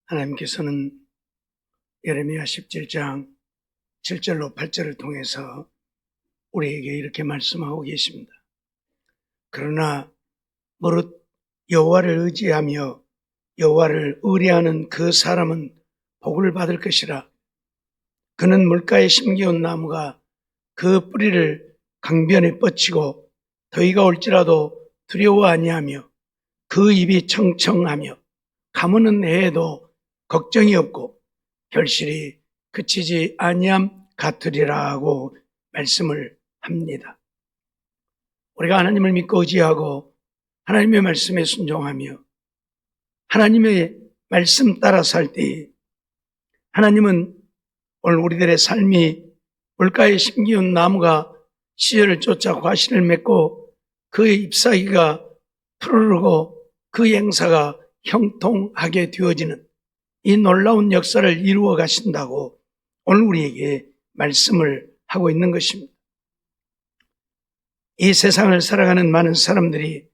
하나님께서는 예레미야 17장 7절로 8절을 통해서 우리에게 이렇게 말씀하고 계십니다. 그러나 무릇 여호와를 의지하며 여호와를 의뢰하는 그 사람은 복을 받을 것이라. 그는 물가에 심겨온 나무가 그 뿌리를 강변에 뻗치고 더위가 올지라도 두려워 아니하며 그 입이 청청하며 가무는 해에도 걱정이 없고 결실이 그치지 아니함 같으리라 하고 말씀을 합니다. 우리가 하나님을 믿고 의지하고 하나님의 말씀에 순종하며 하나님의 말씀 따라 살 때에 하나님은 오늘 우리들의 삶이 물가에 심기운 나무가 씨를 쫓아 과실을 맺고 그의 잎사귀가 푸르르고 그 행사가 형통하게 되어지는 이 놀라운 역사를 이루어 가신다고 오늘 우리에게 말씀을 하고 있는 것입니다. 이 세상을 살아가는 많은 사람들이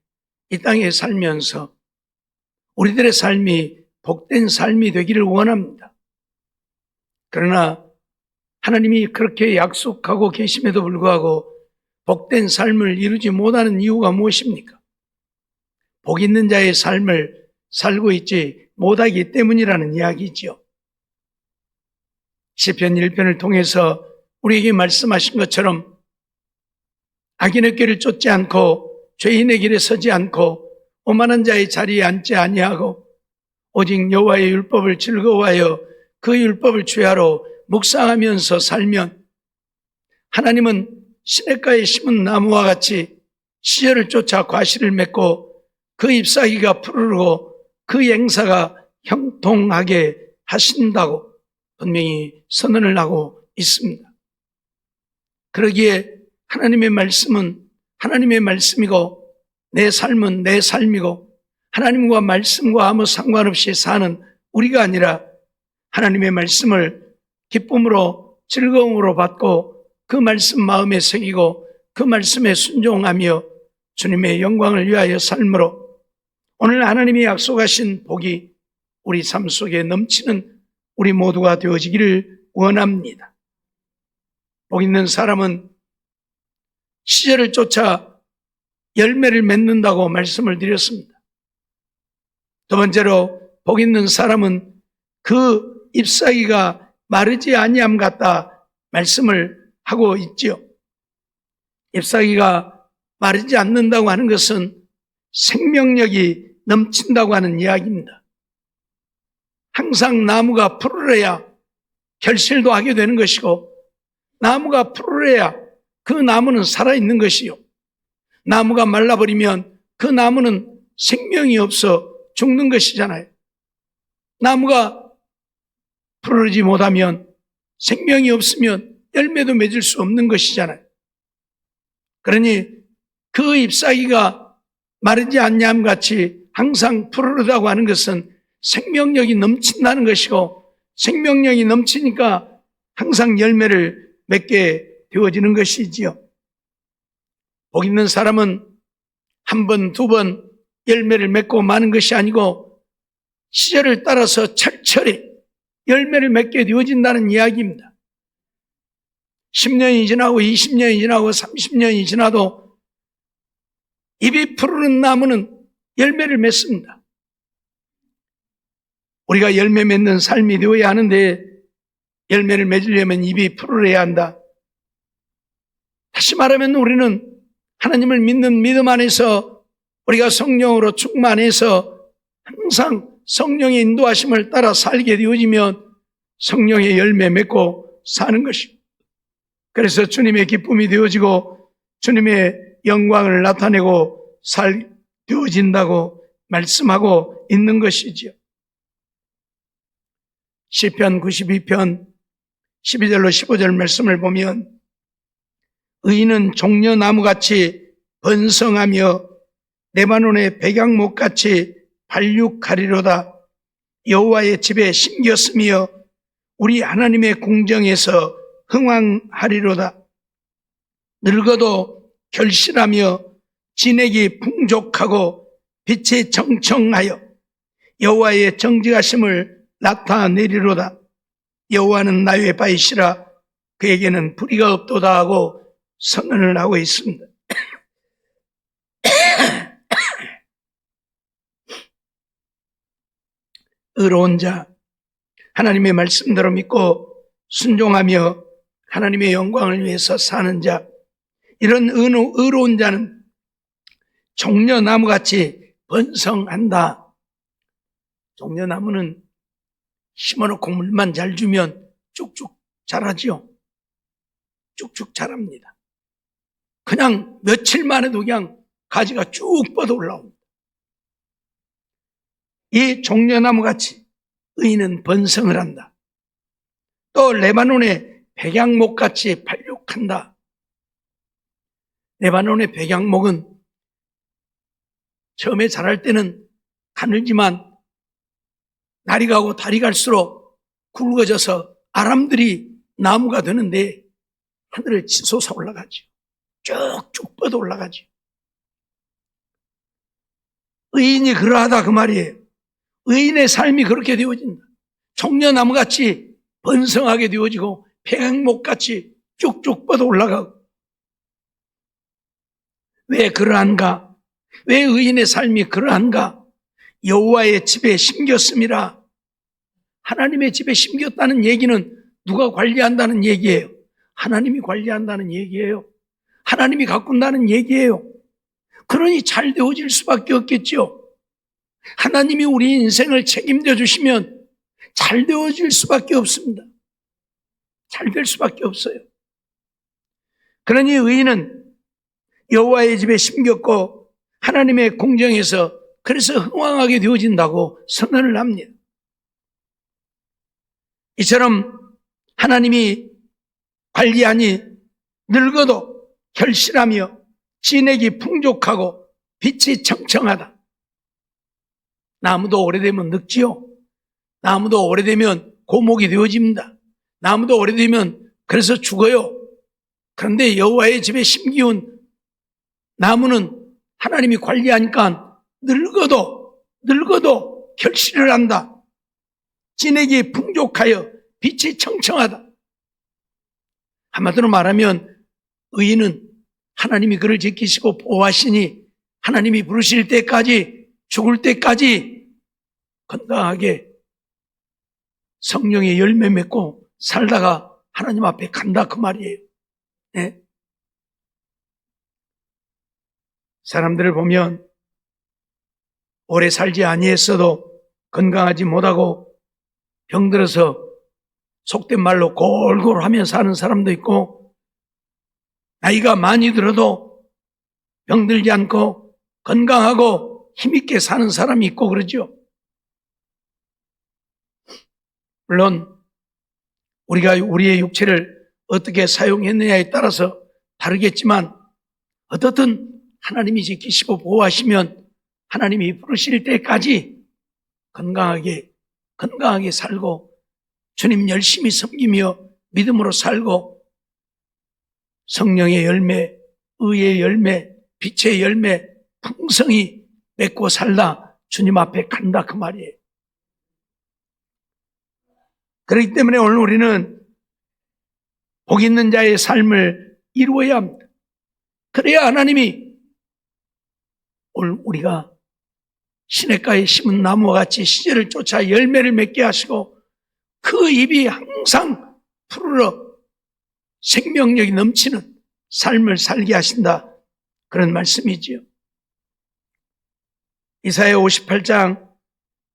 이 땅에 살면서 우리들의 삶이 복된 삶이 되기를 원합니다. 그러나 하나님이 그렇게 약속하고 계심에도 불구하고 복된 삶을 이루지 못하는 이유가 무엇입니까? 복 있는 자의 삶을 살고 있지 못하기 때문이라는 이야기죠. 시편 1편을 통해서 우리에게 말씀하신 것처럼 악인의 길을 쫓지 않고 죄인의 길에 서지 않고 오만한 자의 자리에 앉지 아니하고 오직 여호와의 율법을 즐거워하여 그 율법을 주야로 묵상하면서 살면 하나님은 시냇가에 심은 나무와 같이 시절을 쫓아 과실을 맺고 그 잎사귀가 푸르르고 그 행사가 형통하게 하신다고 분명히 선언을 하고 있습니다. 그러기에 하나님의 말씀은 하나님의 말씀이고 내 삶은 내 삶이고 하나님과 말씀과 아무 상관없이 사는 우리가 아니라 하나님의 말씀을 기쁨으로 즐거움으로 받고 그 말씀 마음에 새기고 그 말씀에 순종하며 주님의 영광을 위하여 삶으로 오늘 하나님이 약속하신 복이 우리 삶 속에 넘치는 우리 모두가 되어지기를 원합니다. 복 있는 사람은 시절을 쫓아 열매를 맺는다고 말씀을 드렸습니다. 두 번째로 복 있는 사람은 그 잎사귀가 마르지 아니함 같다 말씀을 하고 있지요. 잎사귀가 마르지 않는다고 하는 것은 생명력이 넘친다고 하는 이야기입니다. 항상 나무가 푸르러야 결실도 하게 되는 것이고 나무가 푸르러야 그 나무는 살아있는 것이요. 나무가 말라버리면 그 나무는 생명이 없어 죽는 것이잖아요. 나무가 푸르르지 못하면 생명이 없으면 열매도 맺을 수 없는 것이잖아요. 그러니 그 잎사귀가 마르지 않냐함 같이 항상 푸르르다고 하는 것은 생명력이 넘친다는 것이고 생명력이 넘치니까 항상 열매를 맺게 되어지는 것이지요. 복 있는 사람은 한 번, 두 번 열매를 맺고 마는 것이 아니고 시절을 따라서 철철히 열매를 맺게 되어진다는 이야기입니다. 10년이 지나고 20년이 지나고 30년이 지나도 잎이 푸르른 나무는 열매를 맺습니다. 우리가 열매 맺는 삶이 되어야 하는데 열매를 맺으려면 잎이 푸르러야 한다. 다시 말하면 우리는 하나님을 믿는 믿음 안에서 우리가 성령으로 충만해서 항상 성령의 인도하심을 따라 살게 되어지면 성령의 열매 맺고 사는 것입니다. 그래서 주님의 기쁨이 되어지고 주님의 영광을 나타내고 되어진다고 말씀하고 있는 것이지요. 시편 92편 12절로 15절 말씀을 보면 의인은 종려나무같이 번성하며 레바논의 백양목같이 발육하리로다. 여호와의 집에 심겼으며 우리 하나님의 궁정에서 흥왕하리로다. 늙어도 결실하며 진액이 풍족하고 빛이 청청하여 여호와의 정직하심을 나타내리로다. 여호와는 나의 바이시라. 그에게는 불의가 없도다 하고 선언을 하고 있습니다. 의로운 자, 하나님의 말씀대로 믿고 순종하며 하나님의 영광을 위해서 사는 자, 이런 의로운 자는 종려나무같이 번성한다. 종려나무는 심어놓고 물만 잘 주면 쭉쭉 자라지요. 쭉쭉 자랍니다. 그냥 며칠만 해도 그냥 가지가 쭉 뻗어 올라옵니다. 이 종려나무같이 의인은 번성을 한다. 또 레바논의 백양목같이 발육한다. 레바논의 백양목은 처음에 자랄 때는 가늘지만 날이 가고 달이 갈수록 굵어져서 아람들이 나무가 되는데 하늘을 치솟아 올라가죠. 쭉쭉 뻗어 올라가죠. 의인이 그러하다 그 말이에요. 의인의 삶이 그렇게 되어진다. 종려나무같이 번성하게 되어지고 백양목같이 쭉쭉 뻗어 올라가고. 왜 그러한가? 왜 의인의 삶이 그러한가? 여호와의 집에 심겼음이라. 하나님의 집에 심겼다는 얘기는 누가 관리한다는 얘기예요? 하나님이 관리한다는 얘기예요. 하나님이 가꾼다는 얘기예요. 그러니 잘 되어질 수밖에 없겠죠. 하나님이 우리 인생을 책임져 주시면 잘 되어질 수밖에 없습니다. 잘 될 수밖에 없어요. 그러니 의인은 여호와의 집에 심겼고 하나님의 공정에서 그래서 흥왕하게 되어진다고 선언을 합니다. 이처럼 하나님이 관리하니 늙어도 결실하며 진액이 풍족하고 빛이 청청하다. 나무도 오래되면 늙지요. 나무도 오래되면 고목이 되어집니다. 나무도 오래되면 그래서 죽어요. 그런데 여호와의 집에 심기운 나무는 하나님이 관리하니까 늙어도 결실을 한다. 진액이 풍족하여 빛이 청청하다. 한마디로 말하면 의인은 하나님이 그를 지키시고 보호하시니 하나님이 부르실 때까지, 죽을 때까지 건강하게 성령의 열매 맺고 살다가 하나님 앞에 간다 그 말이에요. 네? 사람들을 보면 오래 살지 아니했어도 건강하지 못하고 병들어서 속된 말로 골골하며 사는 사람도 있고, 나이가 많이 들어도 병들지 않고 건강하고 힘있게 사는 사람이 있고 그러죠. 물론 우리가 우리의 육체를 어떻게 사용했느냐에 따라서 다르겠지만 어떻든 하나님이 지키시고 보호하시면 하나님이 부르실 때까지 건강하게 살고 주님 열심히 섬기며 믿음으로 살고 성령의 열매, 의의 열매, 빛의 열매 풍성히 맺고 살다 주님 앞에 간다 그 말이에요. 그렇기 때문에 오늘 우리는 복 있는 자의 삶을 이루어야 합니다. 그래야 하나님이 오늘 우리가 시냇가에 심은 나무와 같이 시절을 쫓아 열매를 맺게 하시고 그 잎이 항상 푸르러 생명력이 넘치는 삶을 살게 하신다. 그런 말씀이지요. 이사야 58장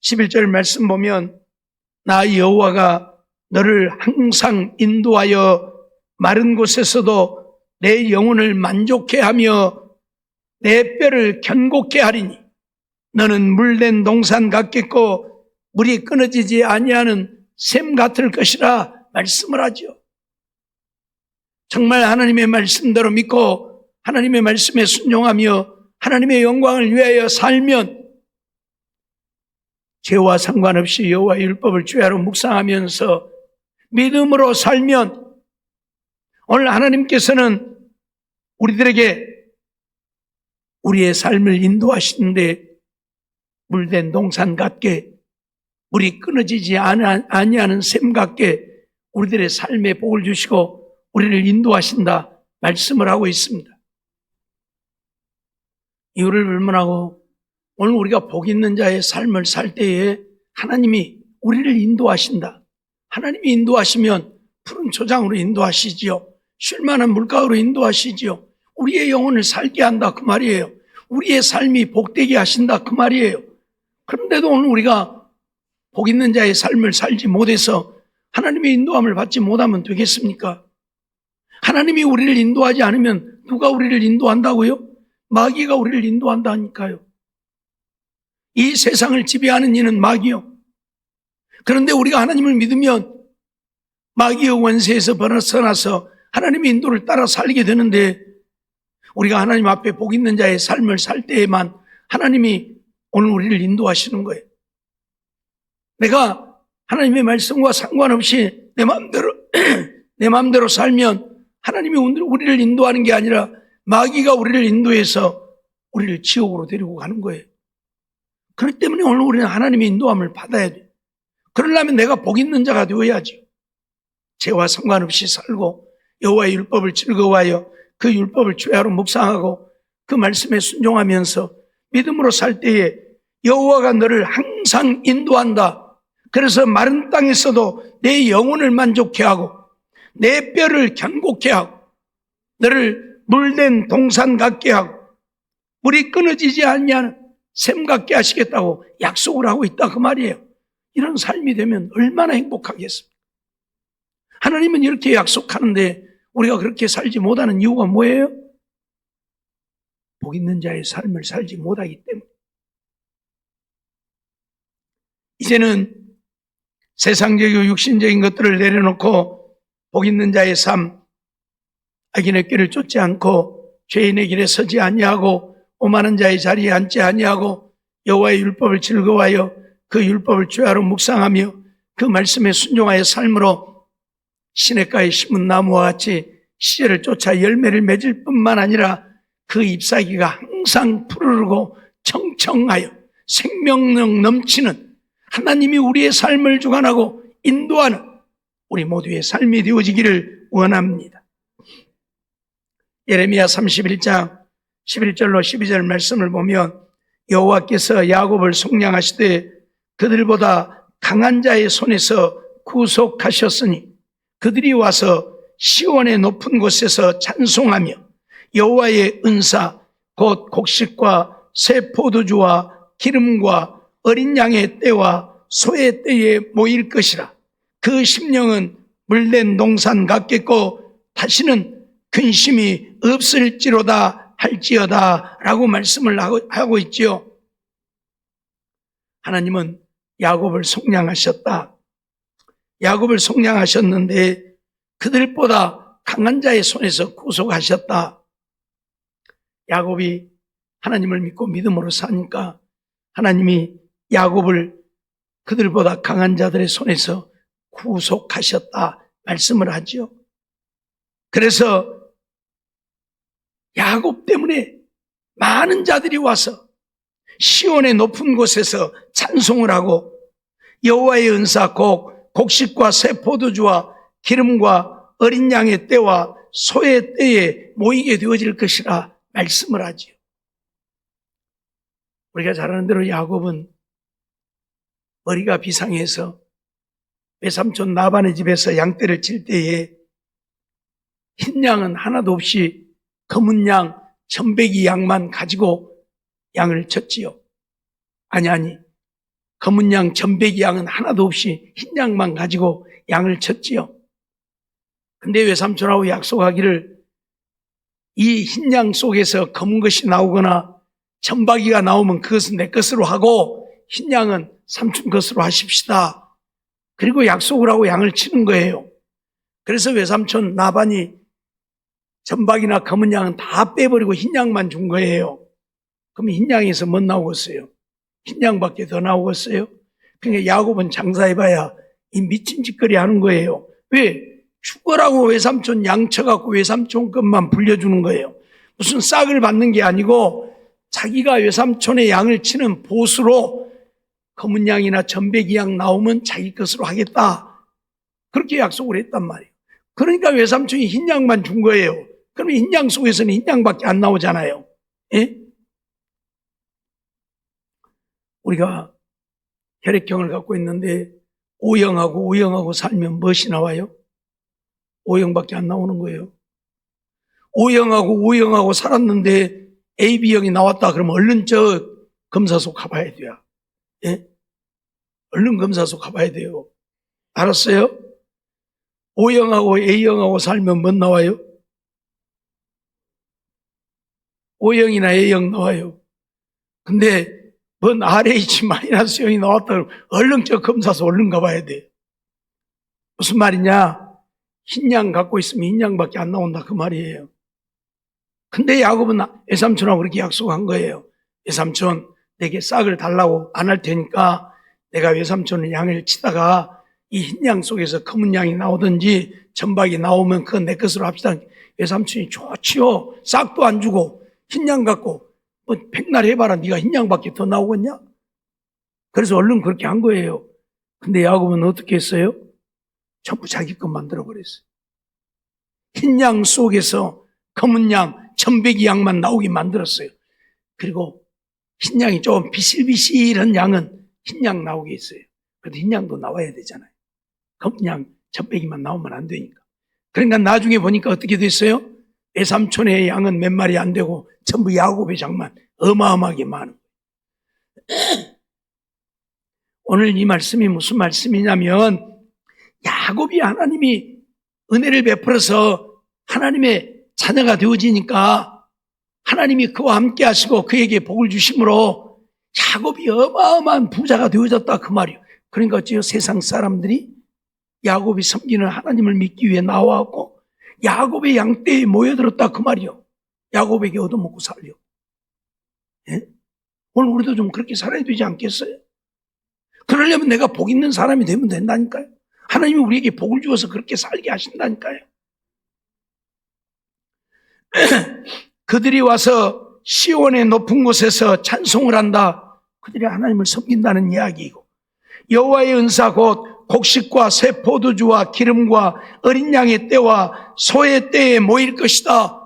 11절 말씀 보면 나 여호와가 너를 항상 인도하여 마른 곳에서도 내 영혼을 만족해 하며 내 뼈를 견고케 하리니 너는 물된 동산 같겠고 물이 끊어지지 아니하는 샘 같을 것이라 말씀을 하죠. 정말 하나님의 말씀대로 믿고 하나님의 말씀에 순종하며 하나님의 영광을 위하여 살면 죄와 상관없이 여호와의 율법을 주야로 묵상하면서 믿음으로 살면 오늘 하나님께서는 우리들에게 우리의 삶을 인도하시는데 물된 동산 같게 물이 끊어지지 아니하는 샘 같게 우리들의 삶에 복을 주시고 우리를 인도하신다 말씀을 하고 있습니다. 이유를 불문하고 오늘 우리가 복 있는 자의 삶을 살 때에 하나님이 우리를 인도하신다. 하나님이 인도하시면 푸른 초장으로 인도하시지요. 쉴만한 물가로 인도하시지요. 우리의 영혼을 살게 한다 그 말이에요. 우리의 삶이 복되게 하신다 그 말이에요. 그런데도 오늘 우리가 복 있는 자의 삶을 살지 못해서 하나님의 인도함을 받지 못하면 되겠습니까? 하나님이 우리를 인도하지 않으면 누가 우리를 인도한다고요? 마귀가 우리를 인도한다니까요. 이 세상을 지배하는 이는 마귀요. 그런데 우리가 하나님을 믿으면 마귀의 원세에서 벗어나서 하나님의 인도를 따라 살게 되는데 우리가 하나님 앞에 복 있는 자의 삶을 살 때에만 하나님이 오늘 우리를 인도하시는 거예요. 내가 하나님의 말씀과 상관없이 내 마음대로 살면 하나님이 우리를 인도하는 게 아니라 마귀가 우리를 인도해서 우리를 지옥으로 데리고 가는 거예요. 그렇기 때문에 오늘 우리는 하나님의 인도함을 받아야 돼요. 그러려면 내가 복 있는 자가 되어야죠. 죄와 상관없이 살고 여호와의 율법을 즐거워하여 그 율법을 주야로 묵상하고 그 말씀에 순종하면서 믿음으로 살 때에 여호와가 너를 항상 인도한다. 그래서 마른 땅에서도 내 영혼을 만족해 하고 내 뼈를 견고케 하고 너를 물된 동산 같게 하고 물이 끊어지지 않냐는 샘 같게 하시겠다고 약속을 하고 있다 그 말이에요. 이런 삶이 되면 얼마나 행복하겠습니까? 하나님은 이렇게 약속하는데 우리가 그렇게 살지 못하는 이유가 뭐예요? 복 있는 자의 삶을 살지 못하기 때문에. 이제는 세상적이고 육신적인 것들을 내려놓고 복 있는 자의 삶, 악인의 길을 쫓지 않고 죄인의 길에 서지 아니하고 오만한 자의 자리에 앉지 아니하고 여호와의 율법을 즐거워하여 그 율법을 주야로 묵상하며 그 말씀에 순종하여 삶으로 시냇가에 심은 나무와 같이 시절을 쫓아 열매를 맺을 뿐만 아니라 그 잎사귀가 항상 푸르르고 청청하여 생명력 넘치는 하나님이 우리의 삶을 주관하고 인도하는 우리 모두의 삶이 되어지기를 원합니다. 예레미야 31장 11절로 12절 말씀을 보면 여호와께서 야곱을 속량하시되 그들보다 강한 자의 손에서 구속하셨으니 그들이 와서 시온의 높은 곳에서 찬송하며 여호와의 은사 곧 곡식과 새 포도주와 기름과 어린 양의 때와 소의 때에 모일 것이라. 그 심령은 물된 동산 같겠고 다시는 근심이 없을지로다 할지어다 라고 말씀을 하고 있지요. 하나님은 야곱을 속량하셨다. 야곱을 속량하셨는데 그들보다 강한 자의 손에서 구속하셨다. 야곱이 하나님을 믿고 믿음으로 사니까 하나님이 야곱을 그들보다 강한 자들의 손에서 구속하셨다 말씀을 하죠. 그래서 야곱 때문에 많은 자들이 와서 시온의 높은 곳에서 찬송을 하고 여호와의 은사 곧 곡식과 새 포도주와 기름과 어린 양의 때와 소의 때에 모이게 되어질 것이라 말씀을 하지요. 우리가 잘 아는 대로 야곱은 머리가 비상해서 외삼촌 라반의 집에서 양떼를 칠 때에 흰 양은 하나도 없이 검은 양, 천백이 양만 가지고 양을 쳤지요. 아니 검은 양, 천백이 양은 하나도 없이 흰 양만 가지고 양을 쳤지요. 근데 외삼촌하고 약속하기를 이 흰 양 속에서 검은 것이 나오거나 천박이가 나오면 그것은 내 것으로 하고 흰 양은 삼촌 것으로 하십시다. 그리고 약속을 하고 양을 치는 거예요. 그래서 외삼촌 라반이 천박이나 검은 양은 다 빼버리고 흰 양만 준 거예요. 그럼 흰 양에서 뭐 나오겠어요? 흰 양밖에 더 나오겠어요? 그러니까 야곱은 장사해봐야 이 미친 짓거리 하는 거예요. 왜? 죽어라고 외삼촌 양 쳐갖고 외삼촌 것만 불려주는 거예요. 무슨 싹을 받는 게 아니고 자기가 외삼촌의 양을 치는 보수로 검은 양이나 전배기 양 나오면 자기 것으로 하겠다. 그렇게 약속을 했단 말이에요. 그러니까 외삼촌이 흰 양만 준 거예요. 그러면 흰 양 속에서는 흰 양밖에 안 나오잖아요. 예? 우리가 혈액형을 갖고 있는데 O형하고 살면 무엇이 나와요? O형밖에 안 나오는 거예요. O형하고 살았는데 AB형이 나왔다 그러면 얼른 저 검사소 가봐야 돼요. 예? 얼른 검사소 가봐야 돼요. 알았어요? O형하고 A형하고 살면 뭐 나와요? O형이나 A형 나와요. 근데 뭔 RH-형이 나왔다 그러면 얼른 저 검사소 얼른 가봐야 돼. 무슨 말이냐? 흰 양 갖고 있으면 흰 양밖에 안 나온다 그 말이에요. 근데 야곱은 외삼촌하고 그렇게 약속한 거예요. 외삼촌 내게 싹을 달라고 안 할 테니까 내가 외삼촌의 양을 치다가 이 흰 양 속에서 검은 양이 나오든지 전박이 나오면 그건 내 것으로 합시다. 외삼촌이 좋지요. 싹도 안 주고 흰 양 갖고 뭐 백날 해봐라. 네가 흰 양밖에 더 나오겠냐? 그래서 얼른 그렇게 한 거예요. 근데 야곱은 어떻게 했어요? 전부 자기 것 만들어버렸어요. 흰 양 속에서 검은 양, 천백이 양만 나오게 만들었어요. 그리고 흰 양이 좀 비실비실한 양은 흰 양 나오게 했어요. 그래도 흰 양도 나와야 되잖아요. 검은 양, 천백이만 나오면 안 되니까. 그러니까 나중에 보니까 어떻게 됐어요? 외삼촌의 양은 몇 마리 안 되고 전부 야곱의 장만 어마어마하게 많은 거예요. 오늘 이 말씀이 무슨 말씀이냐면 야곱이 하나님이 은혜를 베풀어서 하나님의 자녀가 되어지니까 하나님이 그와 함께 하시고 그에게 복을 주심으로 야곱이 어마어마한 부자가 되어졌다 그 말이에요. 그러니까 어째요? 세상 사람들이 야곱이 섬기는 하나님을 믿기 위해 나와갖고 야곱의 양떼에 모여들었다 그 말이에요. 야곱에게 얻어먹고 살려. 예? 오늘 우리도 좀 그렇게 살아야 되지 않겠어요? 그러려면 내가 복 있는 사람이 되면 된다니까요. 하나님이 우리에게 복을 주어서 그렇게 살게 하신다니까요. 그들이 와서 시온의 높은 곳에서 찬송을 한다. 그들이 하나님을 섬긴다는 이야기이고 여호와의 은사 곧 곡식과 새 포도주와 기름과 어린 양의 떼와 소의 떼에 모일 것이다.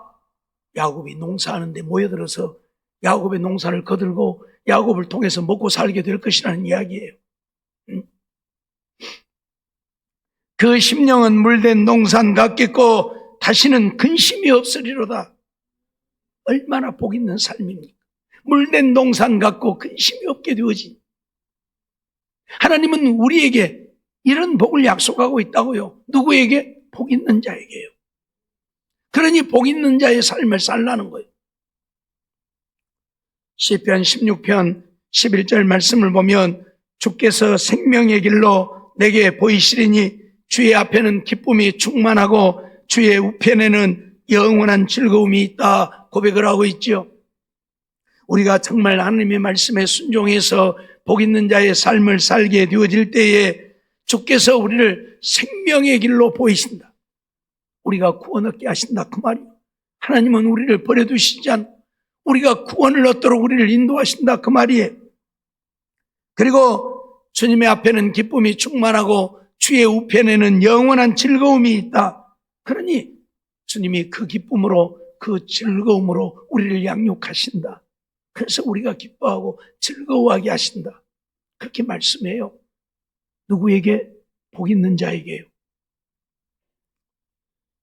야곱이 농사하는데 모여들어서 야곱의 농사를 거들고 야곱을 통해서 먹고 살게 될 것이라는 이야기예요. 그 심령은 물된 농산 같겠고 다시는 근심이 없으리로다. 얼마나 복 있는 삶입니까? 물된 농산 같고 근심이 없게 되어진. 하나님은 우리에게 이런 복을 약속하고 있다고요. 누구에게? 복 있는 자에게요. 그러니 복 있는 자의 삶을 살라는 거예요. 시편 16편 11절 말씀을 보면 주께서 생명의 길로 내게 보이시리니 주의 앞에는 기쁨이 충만하고 주의 우편에는 영원한 즐거움이 있다 고백을 하고 있죠. 우리가 정말 하나님의 말씀에 순종해서 복 있는 자의 삶을 살게 되어질 때에 주께서 우리를 생명의 길로 보이신다. 우리가 구원 얻게 하신다 그 말이에요. 하나님은 우리를 버려두시지 않고 우리가 구원을 얻도록 우리를 인도하신다 그 말이에요. 그리고 주님의 앞에는 기쁨이 충만하고 주의 우편에는 영원한 즐거움이 있다. 그러니 주님이 그 기쁨으로 그 즐거움으로 우리를 양육하신다. 그래서 우리가 기뻐하고 즐거워하게 하신다. 그렇게 말씀해요. 누구에게? 복 있는 자에게요.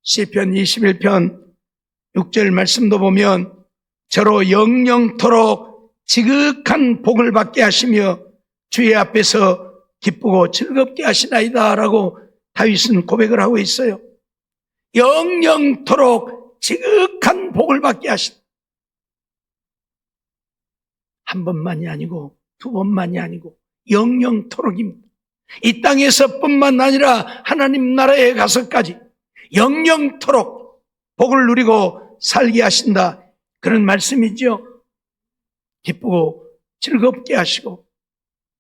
시편 21편 6절 말씀도 보면 저로 영영토록 지극한 복을 받게 하시며 주의 앞에서 기쁘고 즐겁게 하시나이다 라고 다윗은 고백을 하고 있어요. 영영토록 지극한 복을 받게 하신다. 한 번만이 아니고 두 번만이 아니고 영영토록입니다. 이 땅에서 뿐만 아니라 하나님 나라에 가서까지 영영토록 복을 누리고 살게 하신다. 그런 말씀이죠. 기쁘고 즐겁게 하시고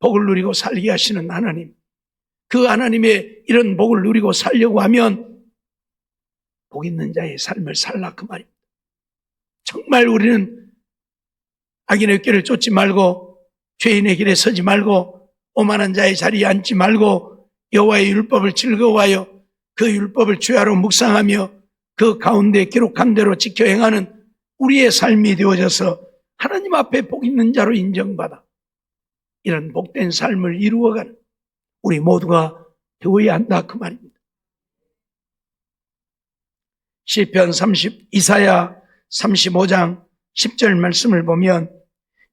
복을 누리고 살게 하시는 하나님. 그 하나님의 이런 복을 누리고 살려고 하면 복 있는 자의 삶을 살라 그 말입니다. 정말 우리는 악인의 길을 쫓지 말고 죄인의 길에 서지 말고 오만한 자의 자리에 앉지 말고 여호와의 율법을 즐거워하여 그 율법을 주야로 묵상하며 그 가운데 기록한 대로 지켜 행하는 우리의 삶이 되어져서 하나님 앞에 복 있는 자로 인정받아 이런 복된 삶을 이루어가는 우리 모두가 되어야 한다 그 말입니다. 시편 이사야 35장 10절 말씀을 보면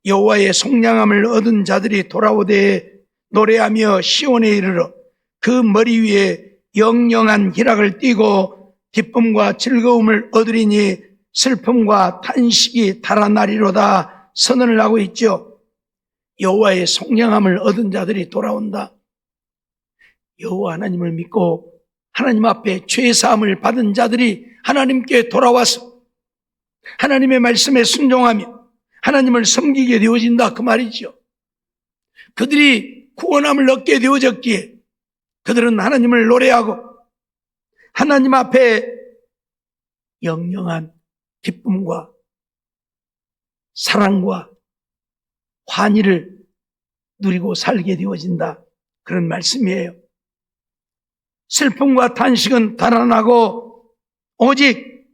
여호와의 속량함을 얻은 자들이 돌아오되 노래하며 시온에 이르러 그 머리 위에 영영한 희락을 띠고 기쁨과 즐거움을 얻으리니 슬픔과 탄식이 달아나리로다 선언을 하고 있죠. 여호와의 속량함을 얻은 자들이 돌아온다. 여호와 하나님을 믿고 하나님 앞에 죄사함을 받은 자들이 하나님께 돌아와서 하나님의 말씀에 순종하며 하나님을 섬기게 되어진다 그 말이죠. 그들이 구원함을 얻게 되어졌기에 그들은 하나님을 노래하고 하나님 앞에 영영한 기쁨과 사랑과 환희를 누리고 살게 되어진다 그런 말씀이에요. 슬픔과 탄식은 달아나고 오직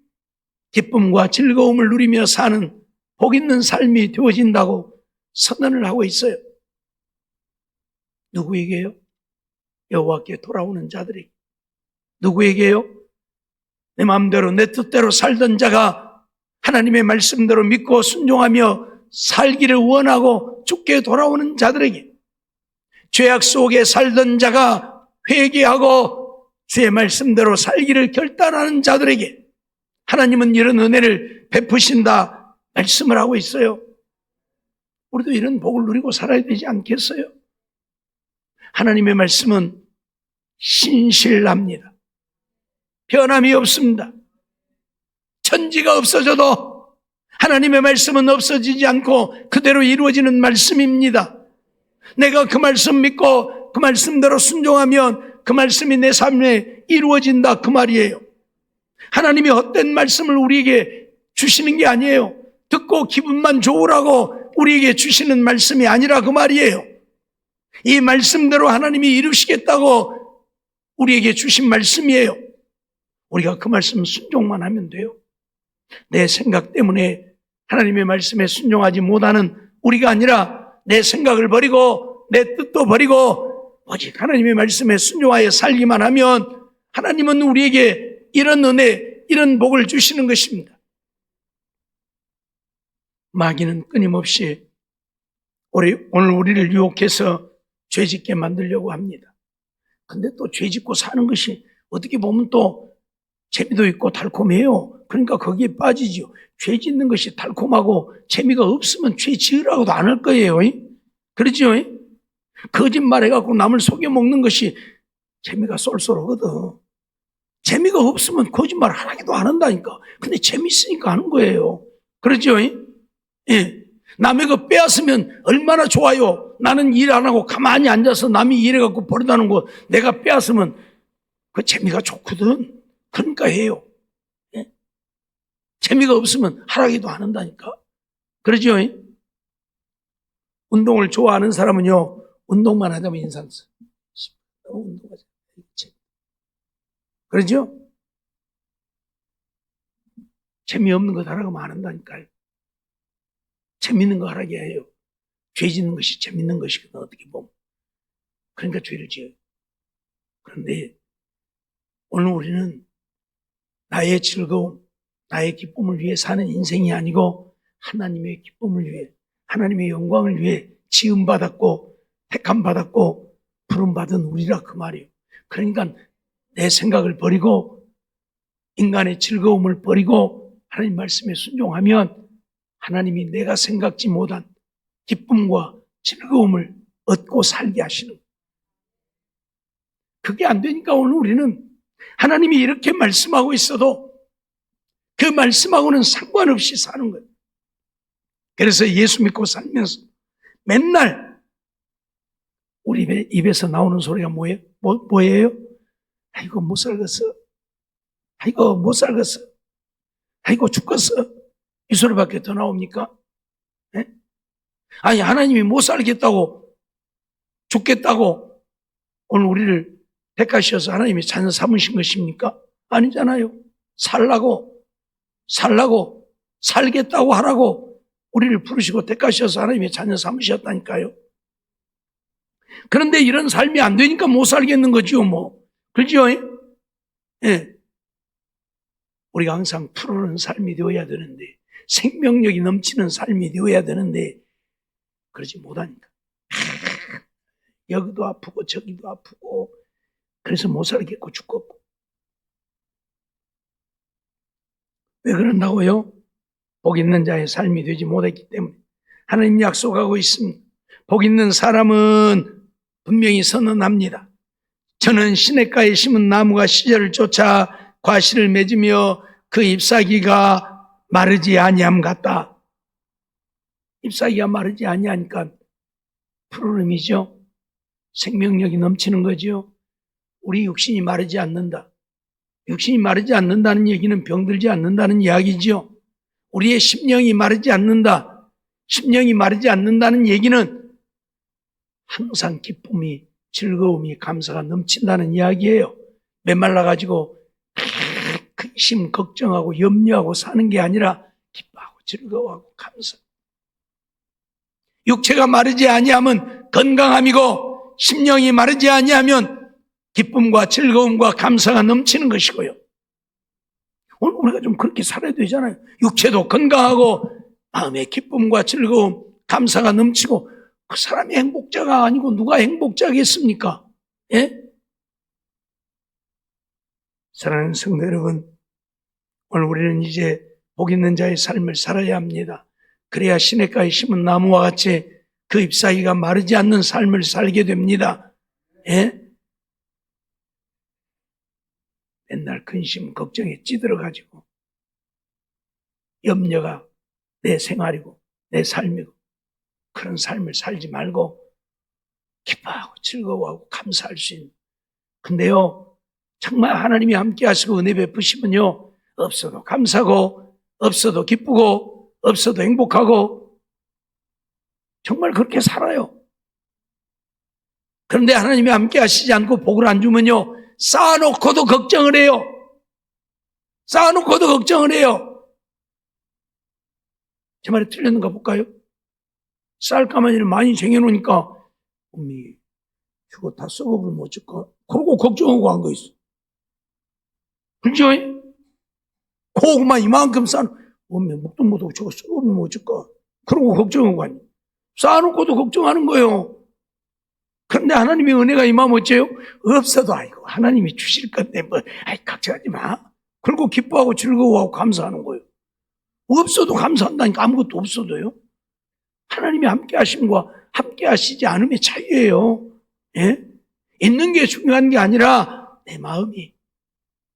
기쁨과 즐거움을 누리며 사는 복 있는 삶이 되어진다고 선언을 하고 있어요. 누구에게요? 여호와께 돌아오는 자들이. 누구에게요? 내 마음대로 내 뜻대로 살던 자가 하나님의 말씀대로 믿고 순종하며 살기를 원하고 주께 돌아오는 자들에게, 죄악 속에 살던 자가 회개하고 주의 말씀대로 살기를 결단하는 자들에게 하나님은 이런 은혜를 베푸신다 말씀을 하고 있어요. 우리도 이런 복을 누리고 살아야 되지 않겠어요? 하나님의 말씀은 신실합니다. 변함이 없습니다. 천지가 없어져도 하나님의 말씀은 없어지지 않고 그대로 이루어지는 말씀입니다. 내가 그 말씀 믿고 그 말씀대로 순종하면 그 말씀이 내 삶에 이루어진다 그 말이에요. 하나님이 헛된 말씀을 우리에게 주시는 게 아니에요. 듣고 기분만 좋으라고 우리에게 주시는 말씀이 아니라 그 말이에요. 이 말씀대로 하나님이 이루시겠다고 우리에게 주신 말씀이에요. 우리가 그 말씀 순종만 하면 돼요. 내 생각 때문에 하나님의 말씀에 순종하지 못하는 우리가 아니라 내 생각을 버리고 내 뜻도 버리고 오직 하나님의 말씀에 순종하여 살기만 하면 하나님은 우리에게 이런 은혜, 이런 복을 주시는 것입니다. 마귀는 끊임없이 오늘 우리를 유혹해서 죄짓게 만들려고 합니다. 근데 또 죄짓고 사는 것이 어떻게 보면 또 재미도 있고 달콤해요. 그러니까 거기에 빠지죠. 죄 짓는 것이 달콤하고 재미가 없으면 죄 지으라고도 안 할 거예요. 그렇죠? 거짓말해갖고 남을 속여먹는 것이 재미가 쏠쏠하거든. 재미가 없으면 거짓말 하기도 안 한다니까. 근데 재미있으니까 하는 거예요. 그렇죠? 예. 남의 거 빼앗으면 얼마나 좋아요. 나는 일 안 하고 가만히 앉아서 남이 일해갖고 버리다는 거 내가 빼앗으면 그 재미가 좋거든. 그러니까 해요. 예? 재미가 없으면 하라기도 안 한다니까. 그러죠? 운동을 좋아하는 사람은요, 운동만 하자면 인상 써. 운동하자. 그러죠? 재미없는 것 하라고 안 한다니까요. 재밌는 거 하라게 해요. 죄 짓는 것이 재밌는 것이거든, 어떻게 보면. 그러니까 죄를 지어요. 그런데 오늘 우리는 나의 즐거움, 나의 기쁨을 위해 사는 인생이 아니고 하나님의 기쁨을 위해, 하나님의 영광을 위해 지음받았고 택함받았고 부름받은 우리라 그 말이에요. 그러니까 내 생각을 버리고 인간의 즐거움을 버리고 하나님 말씀에 순종하면 하나님이 내가 생각지 못한 기쁨과 즐거움을 얻고 살게 하시는 거예요. 그게 안 되니까 오늘 우리는 하나님이 이렇게 말씀하고 있어도 그 말씀하고는 상관없이 사는 거예요. 그래서 예수 믿고 살면서 맨날 우리 입에서 나오는 소리가 뭐예요? 뭐예요? 아이고 못 살겠어. 아이고 못 살겠어. 아이고 죽겠어. 이 소리밖에 더 나옵니까? 네? 아니 하나님이 못 살겠다고 죽겠다고 오늘 우리를 택하셔서 하나님이 자녀 삼으신 것입니까? 아니잖아요. 살라고 살겠다고 하라고 우리를 부르시고 택하셔서 하나님의 자녀 삼으셨다니까요. 그런데 이런 삶이 안 되니까 못 살겠는 거죠, 뭐. 그죠? 예. 우리가 항상 푸르른 삶이 되어야 되는데, 생명력이 넘치는 삶이 되어야 되는데, 그러지 못하니까. 여기도 아프고 저기도 아프고, 그래서 못 살겠고 죽겠고. 왜 그런다고요? 복 있는 자의 삶이 되지 못했기 때문에. 하나님 약속하고 있습니다. 복 있는 사람은 분명히 선언합니다. 저는 시냇가에 심은 나무가 시절을 쫓아 과실을 맺으며 그 잎사귀가 마르지 아니함 같다. 잎사귀가 마르지 아니하니까 푸르름이죠. 생명력이 넘치는 거죠. 우리 육신이 마르지 않는다. 육신이 마르지 않는다는 얘기는 병들지 않는다는 이야기죠. 우리의 심령이 마르지 않는다. 심령이 마르지 않는다는 얘기는 항상 기쁨이, 즐거움이, 감사가 넘친다는 이야기예요. 메말라가지고 근심, 걱정하고 염려하고 사는 게 아니라 기뻐하고 즐거워하고 감사. 육체가 마르지 아니하면 건강함이고 심령이 마르지 아니하면 기쁨과 즐거움과 감사가 넘치는 것이고요. 오늘 우리가 좀 그렇게 살아야 되잖아요. 육체도 건강하고 마음의 기쁨과 즐거움, 감사가 넘치고 그 사람이 행복자가 아니고 누가 행복자겠습니까? 예? 사랑하는 성도 여러분, 오늘 우리는 이제 복 있는 자의 삶을 살아야 합니다. 그래야 시냇가에 심은 나무와 같이 그 잎사귀가 마르지 않는 삶을 살게 됩니다. 예? 맨날 근심, 걱정에 찌들어가지고 염려가 내 생활이고 내 삶이고 그런 삶을 살지 말고 기뻐하고 즐거워하고 감사할 수 있는. 근데요, 정말 하나님이 함께 하시고 은혜 베푸시면요, 없어도 감사하고 없어도 기쁘고 없어도 행복하고 정말 그렇게 살아요. 그런데 하나님이 함께 하시지 않고 복을 안 주면요, 쌓아놓고도 걱정을 해요. 쌓아놓고도 걱정을 해요. 제 말이 틀렸는가 볼까요? 쌀 가마니를 많이 쟁여놓으니까 어머니 저거 다 썩어버리면 어쩔까? 그러고 걱정하고 한 거 있어. 그죠? 고구마 이만큼 어머니 묵도 못하고 저거 썩어버리면 어쩔까? 그러고 걱정하고 하니 쌓아놓고도 걱정하는 거예요. 그런데 하나님의 은혜가 임하면 어째요? 없어도 아이고 하나님이 주실 건데 뭐 걱정하지 마. 그리고 기뻐하고 즐거워하고 감사하는 거예요. 없어도 감사한다니까. 아무것도 없어도요. 하나님이 함께 하심과 함께 하시지 않음의 차이예요. 예? 있는 게 중요한 게 아니라 내 마음이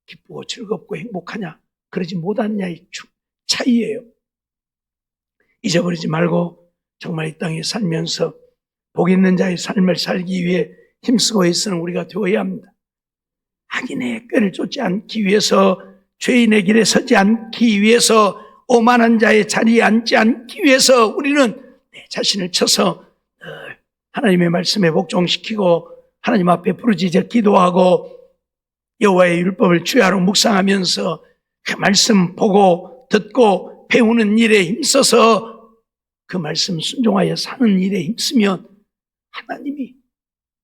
기쁘고 즐겁고 행복하냐 그러지 못하느냐의 차이예요. 잊어버리지 말고 정말 이 땅에 살면서 복 있는 자의 삶을 살기 위해 힘쓰고 애쓰는 우리가 되어야 합니다. 악인의 꾀를 쫓지 않기 위해서, 죄인의 길에 서지 않기 위해서, 오만한 자의 자리에 앉지 않기 위해서 우리는 내 자신을 쳐서 하나님의 말씀에 복종시키고 하나님 앞에 부르짖어 기도하고 여호와의 율법을 주야로 묵상하면서 그 말씀 보고 듣고 배우는 일에 힘써서 그 말씀 순종하여 사는 일에 힘쓰면 하나님이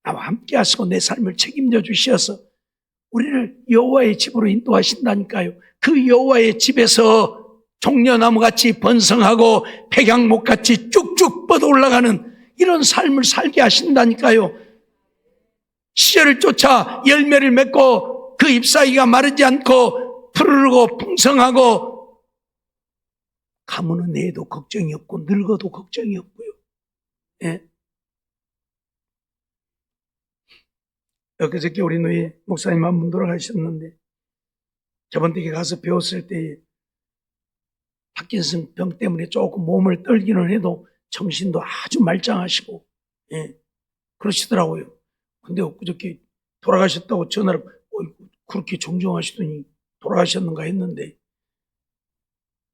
나와 함께 하시고 내 삶을 책임져 주셔서 우리를 여호와의 집으로 인도하신다니까요. 그 여호와의 집에서 종려나무같이 번성하고 백향목같이 쭉쭉 뻗어 올라가는 이런 삶을 살게 하신다니까요. 시절을 쫓아 열매를 맺고 그 잎사귀가 마르지 않고 푸르르고 풍성하고 가무는 애도 걱정이 없고 늙어도 걱정이 없고요. 예. 엊그저께 우리 노예 목사님 한 분 돌아가셨는데 저번 댁에 가서 배웠을 때 파킨슨 병 때문에 조금 몸을 떨기는 해도 정신도 아주 말짱하시고 예, 그러시더라고요. 근데 엊그저께 돌아가셨다고 전화를 그렇게 정정하시더니 돌아가셨는가 했는데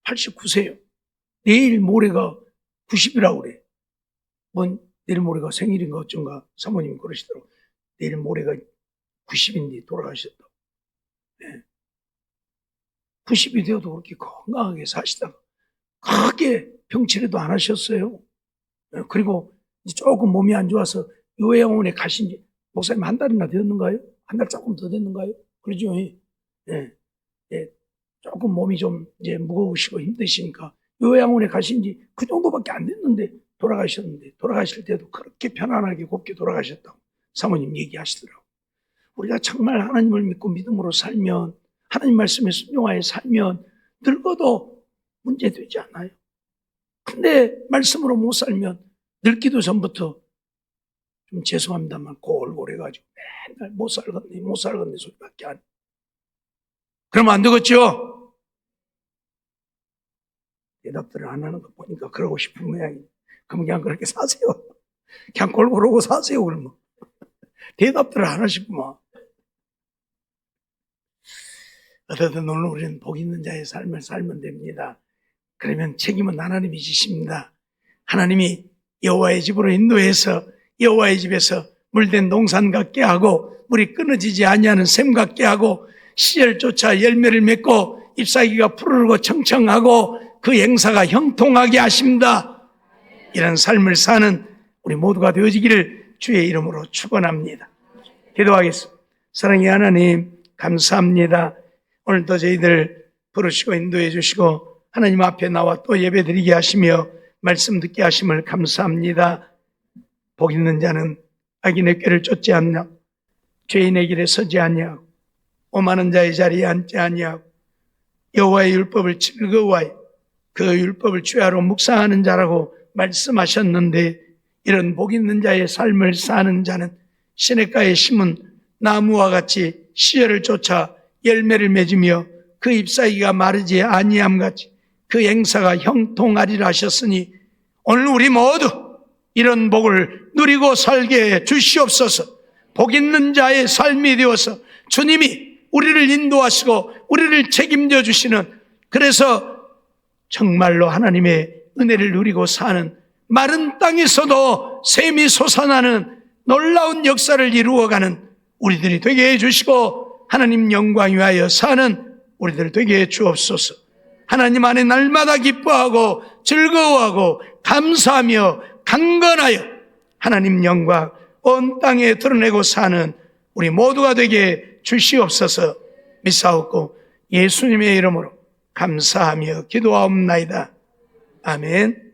89세요. 내일 모레가 90이라고 그래. 뭔 내일 모레가 생일인가 어쩐가 사모님이 그러시더라고. 내일 모레가 90인데 돌아가셨다고. 네. 90이 되어도 그렇게 건강하게 사시다가 크게 병치레도 안 하셨어요. 네. 그리고 조금 몸이 안 좋아서 요양원에 가신 지 목사님 한 달이나 되었는가요? 한 달 조금 더 됐는가요? 그러죠. 네. 네. 조금 몸이 좀 이제 무거우시고 힘드시니까 요양원에 가신 지 그 정도밖에 안 됐는데 돌아가셨는데, 돌아가실 때도 그렇게 편안하게 곱게 돌아가셨다고 사모님 얘기하시더라고요. 우리가 정말 하나님을 믿고 믿음으로 살면, 하나님 말씀에 순종하여 살면 늙어도 문제되지 않아요. 근데 말씀으로 못 살면 늙기도 전부터 좀 죄송합니다만 골골해가지고 맨날 못 살겠네 소리밖에 안 해요. 그러면 안 되겠죠? 대답들을 안 하는 거 보니까 그러고 싶은 모양이에요. 그럼 그냥 그렇게 사세요. 그냥 골고루고 사세요, 그러면. 대답들을 안 하시구만. 어쨌든 오늘 우리는 복 있는 자의 삶을 살면 됩니다. 그러면 책임은 하나님이 지십니다. 하나님이 여호와의 집으로 인도해서 여호와의 집에서 물된 동산 같게 하고 물이 끊어지지 아니하는 샘 같게 하고 시절조차 열매를 맺고 잎사귀가 푸르르고 청청하고 그 행사가 형통하게 하십니다. 이런 삶을 사는 우리 모두가 되어지기를 주의 이름으로 축원합니다. 기도하겠습니다. 사랑의 하나님 감사합니다. 오늘도 저희들 부르시고 인도해 주시고 하나님 앞에 나와 또 예배드리게 하시며 말씀 듣게 하심을 감사합니다. 복 있는 자는 악인의 꾀를 쫓지 않냐, 죄인의 길에 서지 아니하고 오만한 자의 자리에 앉지 아니하고 여호와의 율법을 즐거워하여 그 율법을 주야로 묵상하는 자라고 말씀하셨는데, 이런 복 있는 자의 삶을 사는 자는 시냇가에 심은 나무와 같이 시절을 쫓아 열매를 맺으며 그 잎사귀가 마르지 아니함 같이 그 행사가 형통하리라 하셨으니, 오늘 우리 모두 이런 복을 누리고 살게 해 주시옵소서. 복 있는 자의 삶이 되어서 주님이 우리를 인도하시고 우리를 책임져 주시는, 그래서 정말로 하나님의 은혜를 누리고 사는, 마른 땅에서도 샘이 솟아나는 놀라운 역사를 이루어가는 우리들이 되게 해주시고 하나님 영광 위하여 사는 우리들 되게 해 주옵소서. 하나님 안에 날마다 기뻐하고 즐거워하고 감사하며 강건하여 하나님 영광 온 땅에 드러내고 사는 우리 모두가 되게 주시옵소서. 믿사옵고 예수님의 이름으로 감사하며 기도하옵나이다. 아멘.